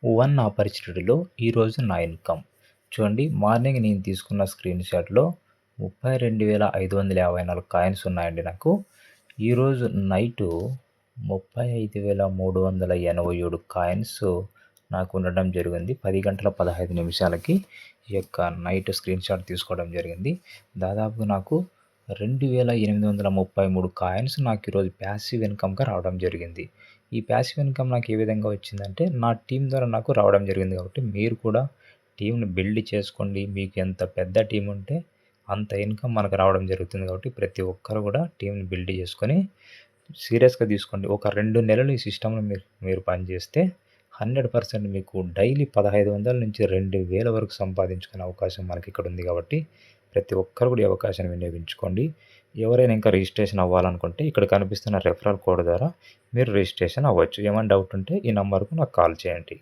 One ఆపర్చునిటీలో ఈరోజు నా income. చూడండి, మార్నింగ్ నేను తీసుకున్న స్క్రీన్‌షాట్‌లో 32,554 కాయిన్స్ ఉన్నాయండి నాకు. ఈరోజు నైటు 35,387 కాయిన్స్ నాకు ఉండడం జరిగింది. 10 గంటల 15 నిమిషాలకి ఈ యొక్క నైట్ స్క్రీన్‌షాట్ తీసుకోవడం జరిగింది. దాదాపు నాకు 2,833 కాయిన్స్ నాకు ఈరోజు ప్యాసివ్ ఇన్కమ్‌గా రావడం జరిగింది. ఈ ప్యాసివ్ ఇన్కమ్ నాకు ఏ విధంగా వచ్చిందంటే, నా టీమ్ ద్వారా నాకు రావడం జరిగింది. కాబట్టి మీరు కూడా టీమ్‌ని బిల్డ్ చేసుకోండి. మీకు ఎంత పెద్ద టీమ్ ఉంటే అంత ఇన్కమ్ మనకు రావడం జరుగుతుంది. కాబట్టి ప్రతి ఒక్కరు కూడా టీమ్‌ని బిల్డ్ చేసుకొని సీరియస్‌గా తీసుకోండి. ఒక 2 నెలలు ఈ సిస్టమ్‌లో మీరు పని చేస్తే 100% మీకు డైలీ 1500 నుంచి 2000 వరకు సంపాదించుకునే అవకాశం మనకి ఇక్కడ ఉంది. కాబట్టి ప్రతి ఒక్కరు కూడా ఈ అవకాశాన్ని వినియోగించుకోండి. ఎవరైనా ఇంకా రిజిస్ట్రేషన్ అవ్వాలనుకుంటే ఇక్కడ కనిపిస్తున్న రెఫరల్ కోడ్ ద్వారా మీరు రిజిస్ట్రేషన్ అవ్వచ్చు. ఏమైనా డౌట్ ఉంటే ఈ నంబర్‌కు నాకు కాల్ చేయండి.